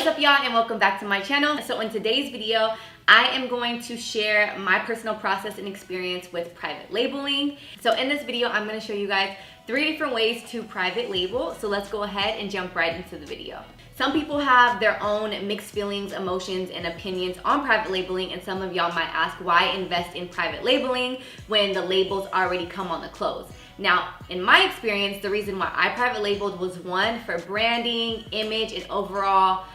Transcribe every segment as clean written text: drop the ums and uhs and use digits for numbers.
What's up, y'all, and welcome back to my channel. So in today's video, I am going to share my personal process and experience with private labeling. So in this video, I'm going to show you guys 3 different ways to private label. So let's go ahead and jump right into the video. Some people have their own mixed feelings, emotions, and opinions on private labeling, and some of y'all might ask, why invest in private labeling when the labels already come on the clothes? Now, in my experience, the reason why I private labeled was, one, for branding, image, and overall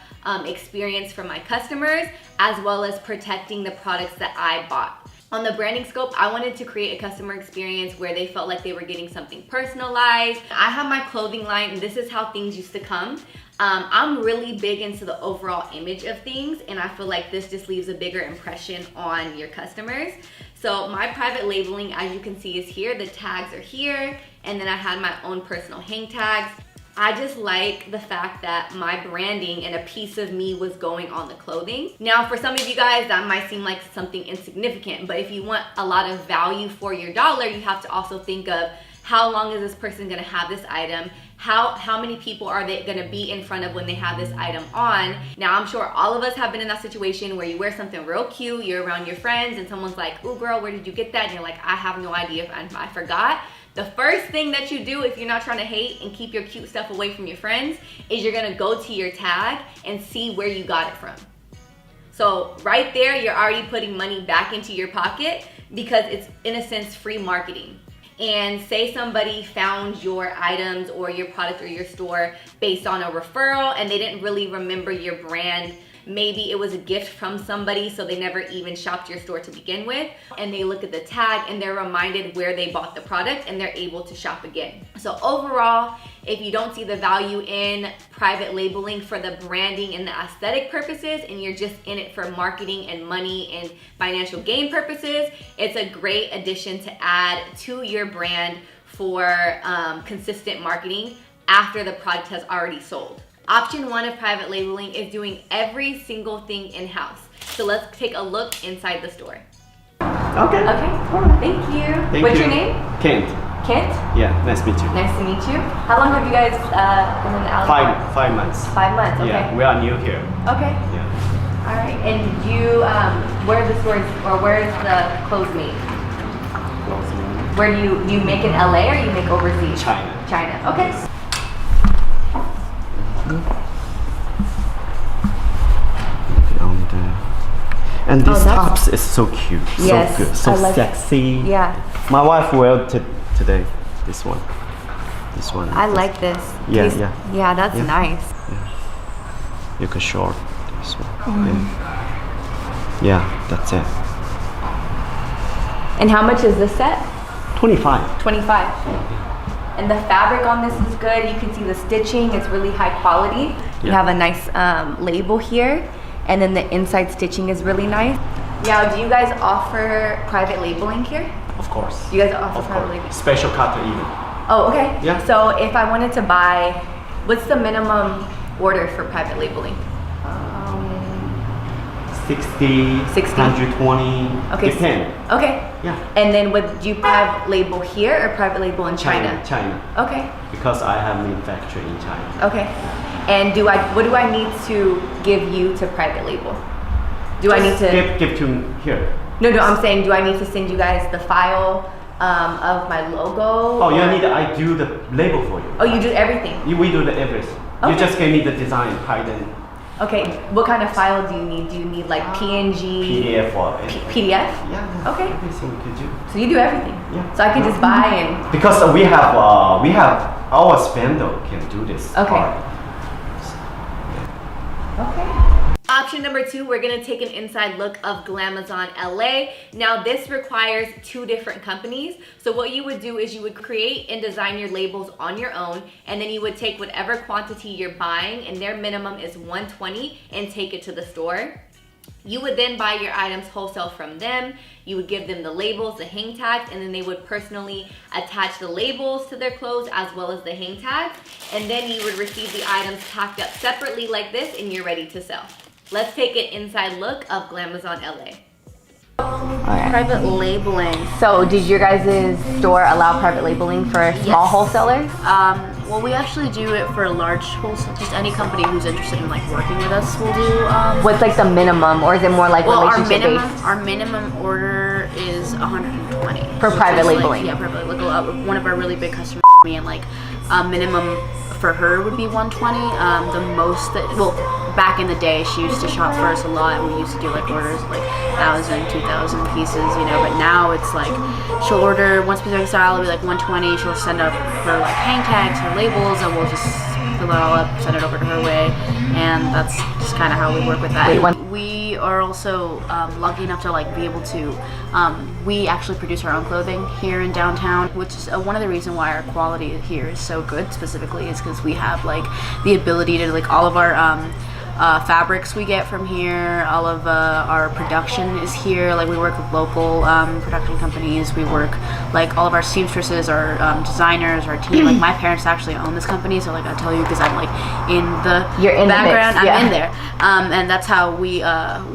experience for my customers, as well as protecting the products that I bought. On the branding scope, I wanted to create a customer experience where they felt like they were getting something personalized. I have my clothing line, and this is how things used to come. I'm really big into the overall image of things, and I feel like this just leaves a bigger impression on your customers. So my private labeling, as you can see, is here. The tags are here, and then I had my own personal hang tags. I just like the fact that my branding and a piece of me was going on the clothing. Now, for some of you guys, that might seem like something insignificant, but if you want a lot of value for your dollar, you have to also think of, how long is this person gonna have this item? How many people are they gonna be in front of when they have this item on? Now, I'm sure all of us have been in that situation where you wear something real cute, you're around your friends, and someone's like, ooh girl, where did you get that? And you're like, I have no idea, I forgot. The first thing that you do, if you're not trying to hate and keep your cute stuff away from your friends, is you're gonna go to your tag and see where you got it from. So right there, you're already putting money back into your pocket because it's, in a sense, free marketing. And say somebody found your items or your product or your store based on a referral and they didn't really remember your brand. Maybe it was a gift from somebody, so they never even shopped your store to begin with, and they look at the tag and they're reminded where they bought the product and they're able to shop again. So overall, if you don't see the value in private labeling for the branding and the aesthetic purposes, and you're just in it for marketing and money and financial gain purposes, it's a great addition to add to your brand for consistent marketing after the product has already sold. Option 1 of private labeling is doing every single thing in-house. So let's take a look inside the store. Okay. Thank you. What's your name? Kent. Kent? Yeah, nice to meet you. Nice to meet you. How long have you guys been in Alabama? 5 months. 5 months, okay. Yeah, we are new here. Okay. Yeah. All right, and you, where are the stores, or where is the clothes made? Where do you make in LA or you make overseas? China. China, okay. And these tops is so cute, yes, so good, so like sexy. Yeah. My wife wear today this one. I like this. Yeah, Yeah, that's nice. Yeah. You can short this one. Yeah, that's it. And how much is this set? 25. 25. And the fabric on this is good. You can see the stitching, it's really high quality. You have a nice label here, and then the inside stitching is really nice. Now, do you guys offer private labeling here? Of course. You guys offer private labeling? Special cut even. Oh, okay. Yeah. So if I wanted to buy, what's the minimum order for private labeling? 60, 120, okay. Depend. Okay. Yeah. And then would you private label here or private label in China? China. Okay. Because I have manufactured in China. Okay. And what do I need to give you to private label? Do I need to give to here? No, I'm saying, do I need to send you guys the file of my logo? Oh, you need, I do the label for you. Oh, you do everything? We do the everything. Okay. You just give me the design, pattern. Okay, what kind of file do you need? Do you need like PNG? PDF or PDF? Yeah. Okay. Everything we could do. So you do everything? Yeah. So I could just buy and... Because we have our vendor can do this. Okay. Part. Okay. Option number 2, we're gonna take an inside look of Glamazon LA. Now this requires 2 different companies. So what you would do is you would create and design your labels on your own, and then you would take whatever quantity you're buying, and their minimum is 120, and take it to the store. You would then buy your items wholesale from them. You would give them the labels, the hang tags, and then they would personally attach the labels to their clothes as well as the hang tags. And then you would receive the items packed up separately like this, and you're ready to sell. Let's take an inside look of Glamazon LA. Right. Private labeling. So did your guys' store allow private labeling for small wholesalers? Well, we actually do it for a large wholesale. Just any company who's interested in like working with us will do. What's like the minimum, or is it more like relationship based? Our minimum order is 120 For private labeling. Yeah, private. Like one of our really big customers, and like minimum for her would be 120. The most that, well, back in the day, she used to shop for us a lot, and we used to do like orders of, like 1,000, 2,000 pieces, you know. But now it's like she'll order one specific style, it'll be like 120. She'll send up her like hang tags, her labels, and we'll just fill it all up, send it over to her way, and that's just kind of how we work with that. We are also lucky enough to like be able to. We actually produce our own clothing here in downtown, which is one of the reasons why our quality here is so good. Specifically, is because we have like the ability to like all of our fabrics we get from here. All of our production is here. Like we work with local production companies. We work like all of our seamstresses, our designers, our team. Like my parents actually own this company, so like I tell you because I'm like in the background. The mix, yeah. I'm in there, and that's how we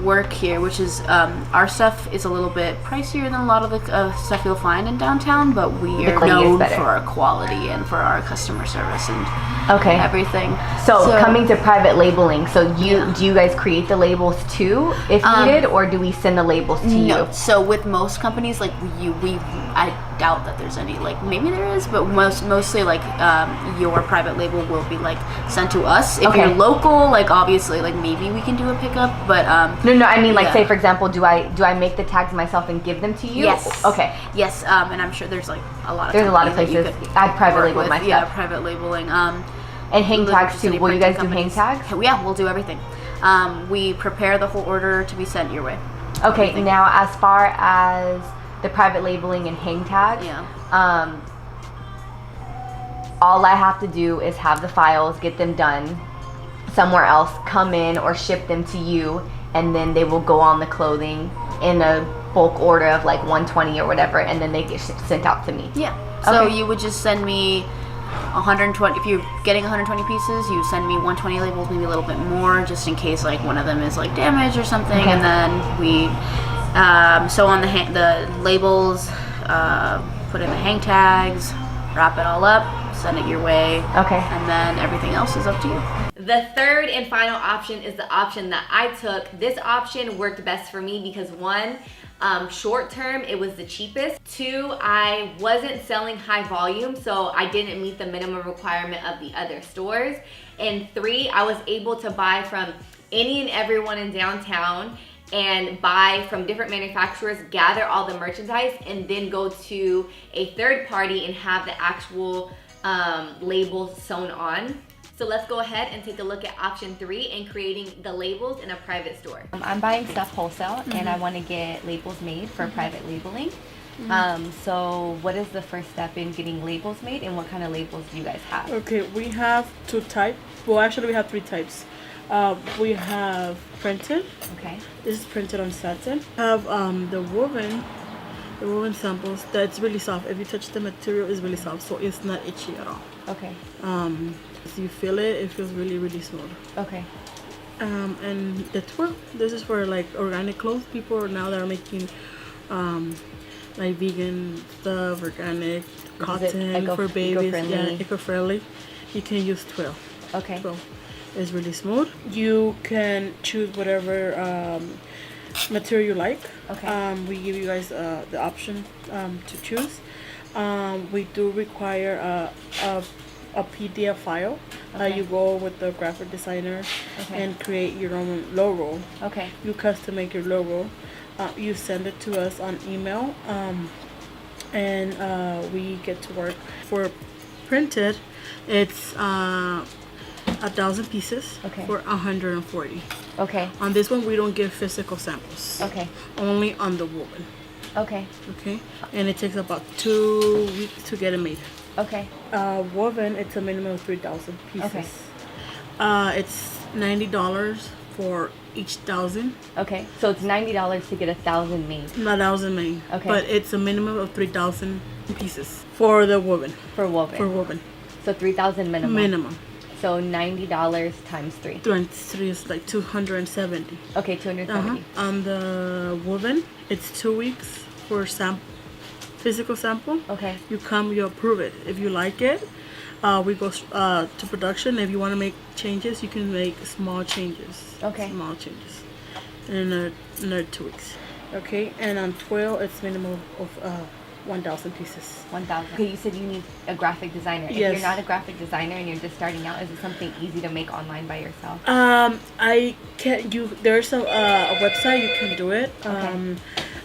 work here. Which is our stuff is a little bit pricier than a lot of the stuff you'll find in downtown, but we are known for our quality and for our customer service and everything. So coming to private labeling, so do you guys create the labels too if needed, or do we send the labels to you? So with most companies, like I doubt that there's any, like maybe there is, but mostly like your private label will be like sent to us. If you're local, like obviously like maybe we can do a pickup, but no, I mean like say for example, do I make the tags myself and give them to you? Yes. Okay. Yes, and I'm sure there's like a lot of places I private label my stuff. Yeah, private labeling. And hang tags too. Will you guys do hang tags? Yeah, we'll do everything. We prepare the whole order to be sent your way. Okay, everything. Now as far as the private labeling and hang tags, all I have to do is have the files, get them done somewhere else, come in or ship them to you, and then they will go on the clothing in a bulk order of like 120 or whatever, and then they get sent out to me. Yeah. So you would just send me 120. If you're getting 120 pieces, you send me 120 labels, maybe a little bit more, just in case like one of them is like damaged or something. And then we sew on the labels, put in the hang tags, wrap it all up, send it your way. And then everything else is up to you. The third and final option is the option that I took. This option worked best for me because one, short term, it was the cheapest. Two, I wasn't selling high volume, so I didn't meet the minimum requirement of the other stores. And three, I was able to buy from any and everyone in downtown and buy from different manufacturers, gather all the merchandise, and then go to a third party and have the actual labels sewn on. So let's go ahead and take a look at option 3 and creating the labels in a private store. I'm buying stuff wholesale and I want to get labels made for private labeling. So what is the first step in getting labels made, and what kind of labels do you guys have? Okay, we have 2 types. Well, actually we have 3 types. We have printed. Okay. This is printed on satin. We have the woven samples that's really soft. If you touch the material, it's really soft, so it's not itchy at all. Okay. If you feel it, it feels really, really smooth. Okay. And the twill, this is for like organic clothes. People now that are making like vegan stuff, organic cotton for babies, eco-friendly. You can use twill. Okay. So it's really smooth. You can choose whatever material you like. Okay. We give you guys the option to choose. We do require a PDF file. You go with the graphic designer and create your own logo. Okay. You custom make your logo. You send it to us on email, and we get to work. For printed, it's 1,000 pieces for 140. Okay. On this one, we don't give physical samples. Okay. Only on the woven. Okay. Okay. And it takes about 2 weeks to get it made. Okay. Woven, it's a minimum of 3,000 pieces. Okay. It's $90 for each 1,000. Okay. So it's $90 to get 1,000 made. 1,000 made. Okay. But it's a minimum of 3,000 pieces for the woven. For woven. For woven. So 3,000 minimum. Minimum. So $90 times 3. Times 3 is like 270. Okay, 270. On the woven, it's 2 weeks for physical sample. Okay. You come, you approve it. If you like it, we go to production. If you want to make changes, you can make small changes. Okay. Small changes. In another 2 weeks. Okay, and on twill, it's minimum of 1,000 pieces. 1,000. Okay, you said you need a graphic designer. If Yes. you're not a graphic designer and you're just starting out, is it something easy to make online by yourself? I can't. There's a website you can do it. Okay.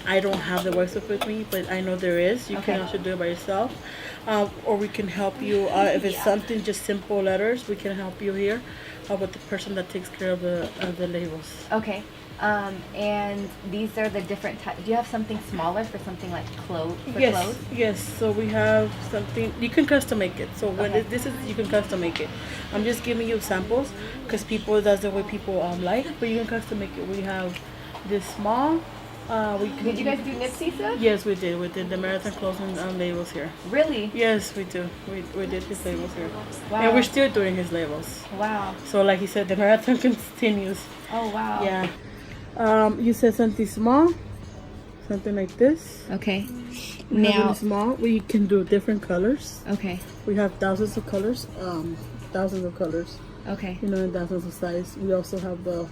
I don't have the website with me, but I know there is. You Okay. can also do it by yourself, or we can help you if it's something just simple letters. We can help you here with the person that takes care of the labels. Okay. And these are the different types. Do you have something smaller for something like clothes? Yes, yes. So we have something you can custom make it. So when Okay. this is you can custom make it. I'm just giving you samples because that's the way people like. But you can custom make it. We have this small. Did you guys do Nipsey stuff? Yes, we did. We did the marathon closing labels here. Really? Yes, we do. We did his labels here. Wow. And we're still doing his labels. Wow. So like he said, the marathon continues. Oh, wow. Yeah. You said something small, something like this. Okay. We have Now, it small. We can do different colors. okay. We have thousands of colors. Thousands of colors. Okay. You know, in thousands of size. We also have the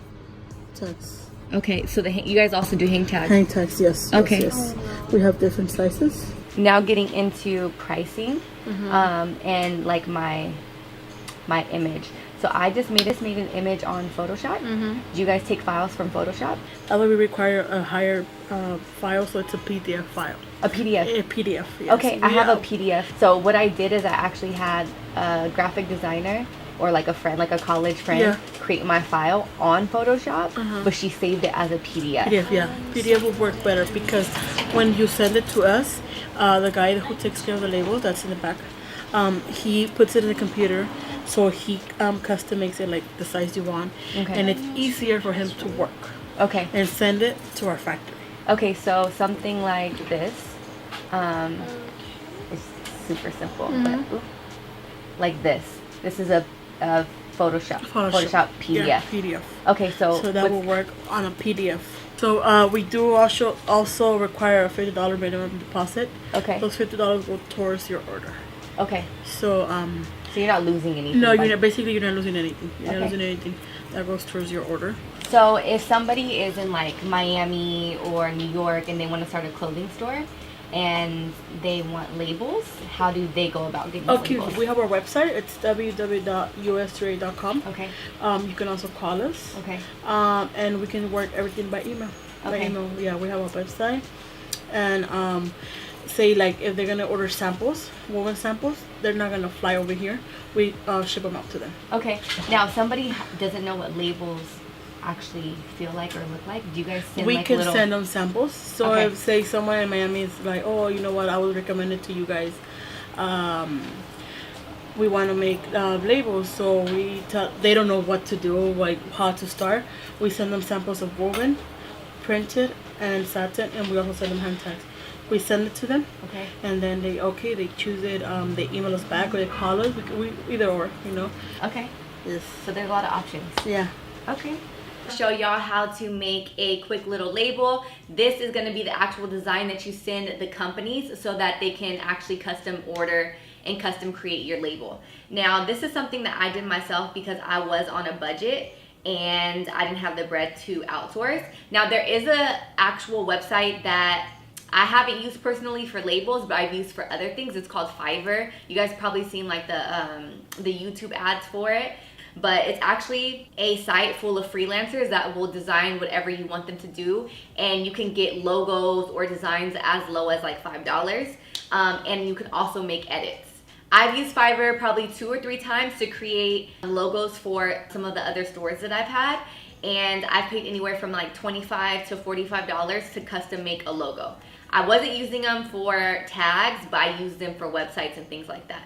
tags. Okay. So you guys also do hang tags. Hang tags, yes. Okay. Yes. We have different sizes. Now getting into pricing, and like my image. So I just made an image on Photoshop. Do you guys take files from Photoshop? Although we require a higher file, so it's a PDF file. A PDF. A PDF. Yes. Okay, I have a PDF. So what I did is I actually had a graphic designer or like a friend, like a college friend, Yeah. create my file on Photoshop, but she saved it as a PDF. PDF, yeah. PDF will work better because when you send it to us, the guy who takes care of the label, that's in the back, he puts it in the computer, so he custom makes it like the size you want, Okay. and it's easier for him to work Okay. and send it to our factory. Okay, so something like this is super simple, but like this. This is a Photoshop PDF. Yeah, PDF. Okay, so So that with- will work on a PDF. So we do also require a $50 minimum deposit. Okay. Those $50 go towards your order. okay, So so you're not losing anything. no, by- you're not, basically you're not losing anything. You're Okay. not losing anything. That goes towards your order. So if somebody is in like Miami or New York and they want to start a clothing store and they want labels, how do they go about getting Okay, labels? we have our website. It's www.ustrade.com. Okay. You can also call us. Okay. And we can work everything by email. Okay. By email, yeah, we have a website. And say like if they're gonna order samples, woven samples, they're not gonna fly over here. We ship them out to them. Okay. Now, if somebody doesn't know what labels actually feel like or look like, do you guys send We like can little... send them samples. So Okay. if say someone in Miami is like, oh, you know what, I would recommend it to you guys. We want to make labels, so they don't know what to do, like how to start. We send them samples of woven, printed, and satin, and we also send them hand tags. We send it to them, Okay. and then they choose it. They email us back or they call us. We either or, you know. Okay. Yes. So there's a lot of options. Yeah. Okay. Show y'all how to make a quick little label. This is going to be the actual design that you send the companies so that they can actually custom order and custom create your label. Now, this is something that I did myself because I was on a budget and I didn't have the bread to outsource. Now, there is a actual website that I haven't used personally for labels, but I've used for other things. It's called Fiverr. You guys probably seen like the YouTube ads for it. But it's actually a site full of freelancers that will design whatever you want them to do, and you can get logos or designs as low as like $5, and you can also make edits. I've used Fiverr probably 2 or 3 times to create logos for some of the other stores that I've had, and I've paid anywhere from like $25 to $45 to custom make a logo. I wasn't using them for tags, but I used them for websites and things like that.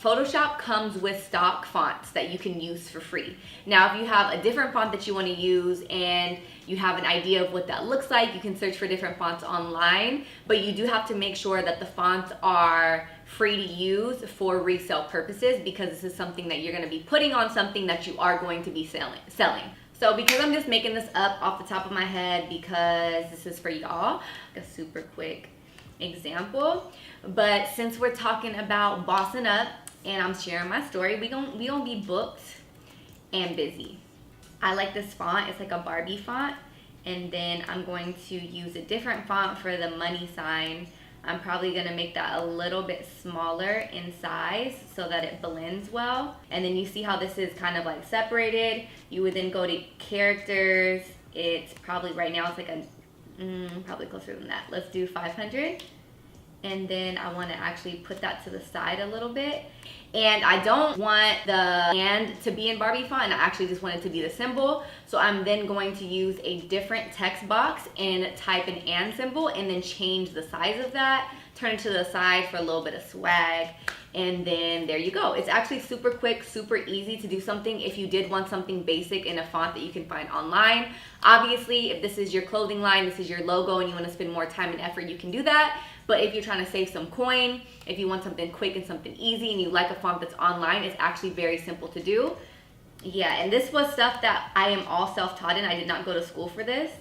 Photoshop comes with stock fonts that you can use for free. Now, if you have a different font that you want to use and you have an idea of what that looks like, you can search for different fonts online, but you do have to make sure that the fonts are free to use for resale purposes, because this is something that you're going to be putting on something that you are going to be selling. So because I'm just making this up off the top of my head because this is for y'all, a super quick example. But since we're talking about bossing up and I'm sharing my story. We gonna be booked and busy. I like this font. It's like a Barbie font. And then I'm going to use a different font for the money sign. I'm probably gonna make that a little bit smaller in size so that it blends well. And then you see how this is kind of like separated. You would then go to characters. It's probably right now it's like a, probably closer than that. Let's do 500. And then I wanna actually put that to the side a little bit. And I don't want the and to be in Barbie font, I actually just want it to be the symbol. So I'm then going to use a different text box and type an and symbol and then change the size of that, turn it to the side for a little bit of swag, and then there you go. It's actually super quick, super easy to do something if you did want something basic in a font that you can find online. Obviously, if this is your clothing line, this is your logo, and you want to spend more time and effort, you can do that. But if you're trying to save some coin, if you want something quick and something easy, and you like a font that's online, it's actually very simple to do. Yeah, and this was stuff that I am all self-taught in. I did not go to school for this.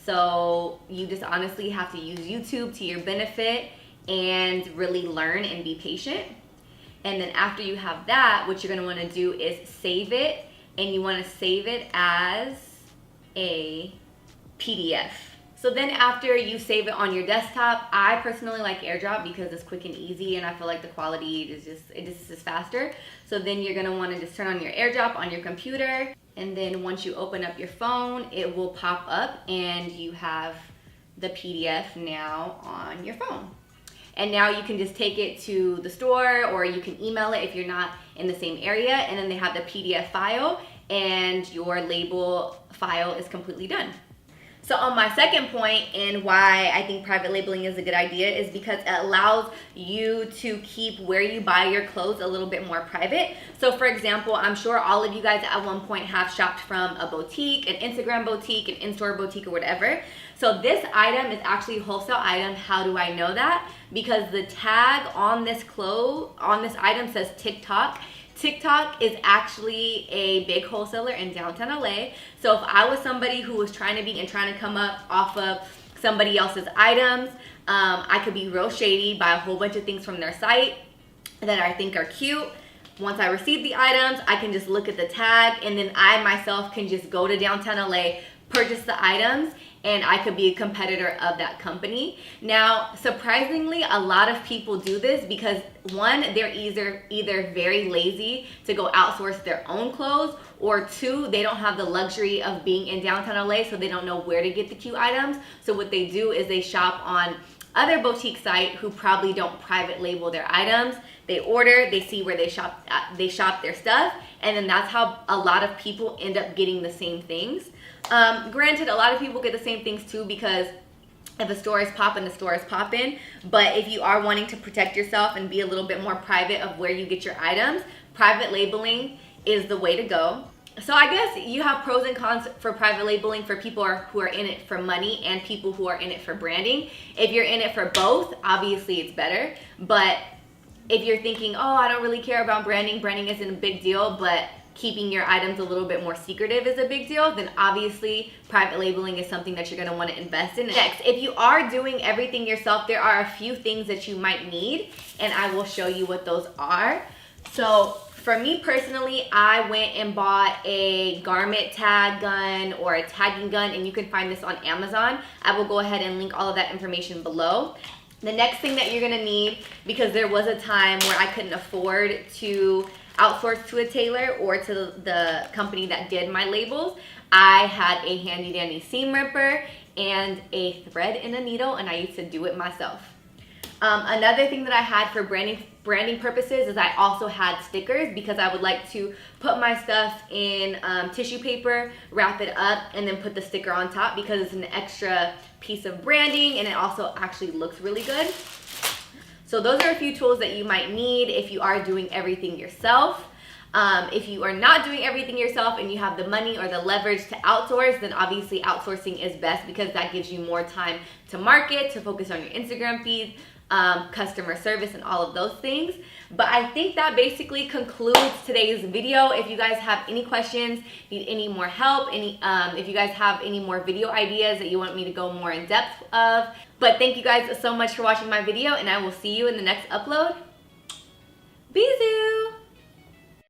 So you just honestly have to use YouTube to your benefit and really learn and be patient. And then after you have that, what you're gonna wanna do is save it, and you wanna save it as a PDF. So then after you save it on your desktop, I personally like AirDrop because it's quick and easy, and I feel like the quality is just is faster. So then you're gonna wanna just turn on your AirDrop on your computer, and then once you open up your phone, it will pop up and you have the PDF now on your phone. And now you can just take it to the store, or you can email it if you're not in the same area, and then they have the PDF file, and your label file is completely done. So on my second point, and why I think private labeling is a good idea, is because it allows you to keep where you buy your clothes a little bit more private. So for example, I'm sure all of you guys at one point have shopped from a boutique, an Instagram boutique, an in-store boutique, or whatever. So this item is actually a wholesale item. How do I know that? Because the tag on this item says TikTok. TikTok is actually a big wholesaler in downtown LA. So if I was somebody who was trying to come up off of somebody else's items, I could be real shady, buy a whole bunch of things from their site that I think are cute. Once I receive the items, I can just look at the tag, and then I myself can just go to downtown LA, purchase the items, and I could be a competitor of that company. Now, surprisingly, a lot of people do this because one, they're either very lazy to go outsource their own clothes, or two, they don't have the luxury of being in downtown LA, so they don't know where to get the cute items. So what they do is they shop on other boutique sites who probably don't private label their items. They order, they see where they shop their stuff, and then that's how a lot of people end up getting the same things. Granted, a lot of people get the same things too, because if a store is popping, the store is popping. But if you are wanting to protect yourself and be a little bit more private of where you get your items, private labeling is the way to go. So I guess you have pros and cons for private labeling for people who are in it for money and people who are in it for branding. If you're in it for both, obviously it's better. But if you're thinking, oh, I don't really care about branding isn't a big deal, but keeping your items a little bit more secretive is a big deal, then obviously private labeling is something that you're going to want to invest in. Next, if you are doing everything yourself, there are a few things that you might need, and I will show you what those are. So for me personally, I went and bought a garment tag gun or a tagging gun, and you can find this on Amazon. I will go ahead and link all of that information below. The next thing that you're going to need, because there was a time where I couldn't afford to outsourced to a tailor or to the company that did my labels, I had a handy dandy seam ripper and a thread and a needle, and I used to do it myself. Another thing that I had for branding purposes is I also had stickers, because I would like to put my stuff in tissue paper, wrap it up, and then put the sticker on top, because it's an extra piece of branding and it also actually looks really good. So those are a few tools that you might need if you are doing everything yourself. If you are not doing everything yourself and you have the money or the leverage to outsource, then obviously outsourcing is best, because that gives you more time to market, to focus on your Instagram feed, customer service, and all of those things. But I think that basically concludes today's video. If you guys have any questions, need any more help, if you guys have any more video ideas that you want me to go more in depth of. But thank you guys so much for watching my video, and I will see you in the next upload. Bisous!